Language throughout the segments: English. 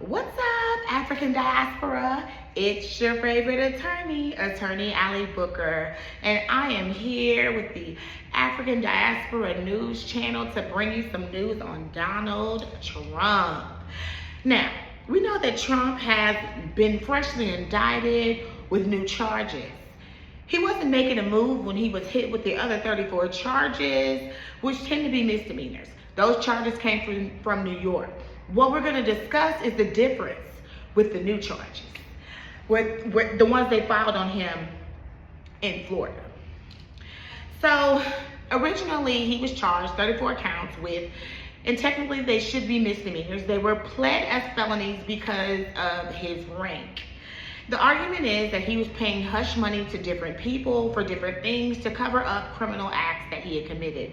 What's up, African Diaspora? It's your favorite attorney, Allie Booker, and I am here with the African Diaspora News Channel to bring you some news on Donald Trump. Now, we know that Trump has been freshly indicted with new charges. He wasn't making a move when he was hit with the other 34 charges, which tend to be misdemeanors. Those charges came from New York. What we're going to discuss is the difference with the new charges, with the ones they filed on him in Florida. So originally he was charged 34 counts with, and technically they should be misdemeanors. They were pled as felonies because of his rank. The argument is that he was paying hush money to different people for different things to cover up criminal acts that he had committed.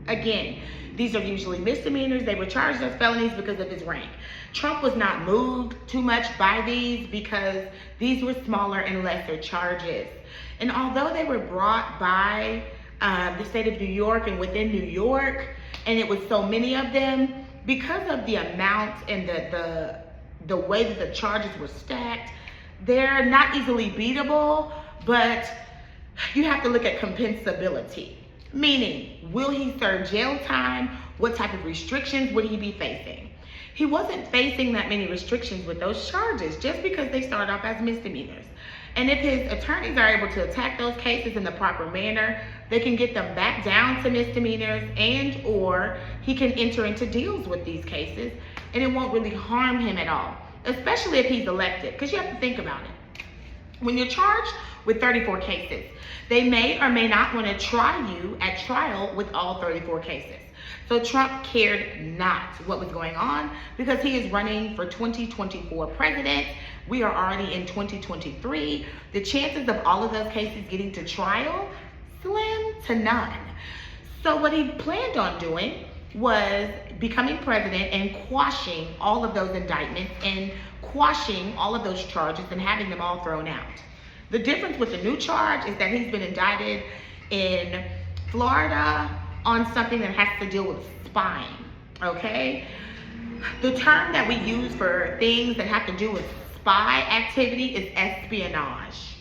Again, these are usually misdemeanors. They were charged as felonies because of his rank. Trump was not moved too much by these because these were smaller and lesser charges. And although they were brought by the state of New York and within New York, and it was so many of them, because of the amount and the way that the charges were stacked, they're not easily beatable, but you have to look at compensability. Meaning, will he serve jail time? What type of restrictions would he be facing? He wasn't facing that many restrictions with those charges just because they start off as misdemeanors. And if his attorneys are able to attack those cases in the proper manner, they can get them back down to misdemeanors, and or he can enter into deals with these cases and it won't really harm him at all, especially if he's elected, because you have to think about it. When you're charged with 34 cases, they may or may not want to try you at trial with all 34 cases. So Trump cared not what was going on because he is running for 2024 president. We are already in 2023. The chances of all of those cases getting to trial, slim to none. So what he planned on doing was becoming president and quashing all of those indictments and quashing all of those charges and having them all thrown out. The difference with the new charge is that he's been indicted in Florida on something that has to deal with spying, okay? The term that we use for things that have to do with spy activity is espionage.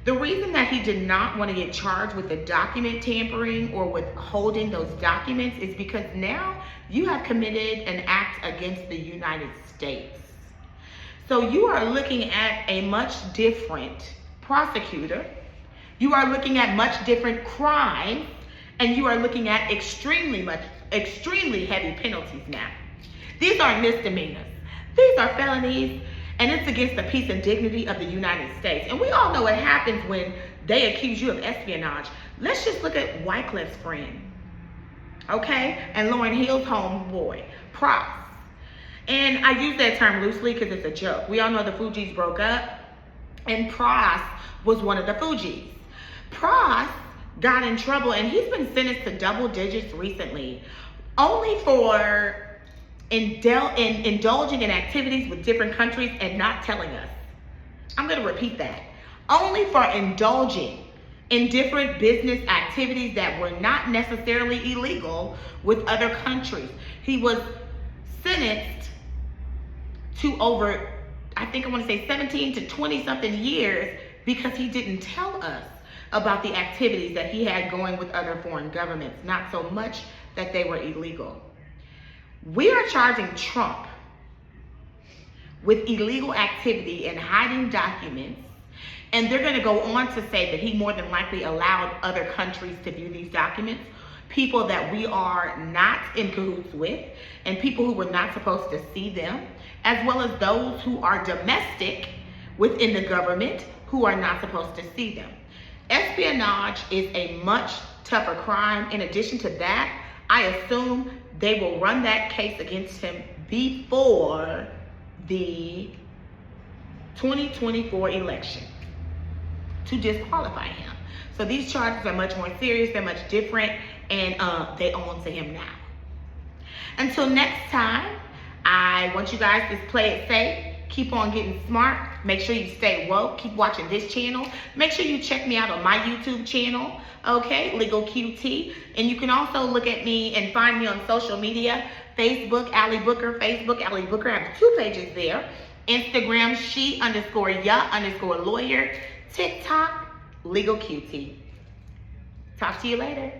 The reason that he did not want to get charged with the document tampering or with holding those documents is because now you have committed an act against the United States. So you are looking at a much different prosecutor. You are looking at much different crimes, and you are looking at extremely heavy penalties now. These aren't misdemeanors. These are felonies, and it's against the peace and dignity of the United States. And we all know what happens when they accuse you of espionage. Let's just look at Wyclif's friend, okay? And Lauryn Hill's homeboy, Price. And I use that term loosely because it's a joke. We all know the Fugees broke up, and Price was one of the Fugees. Price got in trouble, and he's been sentenced to double digits recently, only for indulging in activities with different countries and not telling us. I'm going to repeat that. Only for indulging in different business activities that were not necessarily illegal with other countries. He was sentenced to over, I think I want to say 17 to 20 something years because he didn't tell us about the activities that he had going with other foreign governments, not so much that they were illegal. We are charging Trump with illegal activity and hiding documents, and they're going to go on to say that he more than likely allowed other countries to view these documents, people that we are not in cahoots with, and people who were not supposed to see them, as well as those who are domestic within the government who are not supposed to see them. Espionage is a much tougher crime. In addition to that, I assume they will run that case against him before the 2024 election to disqualify him. So these charges are much more serious, they're much different, and they own to him now. Until next time, I want you guys to play it safe. Keep on getting smart. Make sure you stay woke. Keep watching this channel. Make sure you check me out on my YouTube channel, okay, Legal QT. And you can also look at me and find me on social media, Facebook, Allie Booker. Facebook, Allie Booker. I have 2 pages there. Instagram, she_ya_lawyer. TikTok, Legal Cutie. Talk to you later.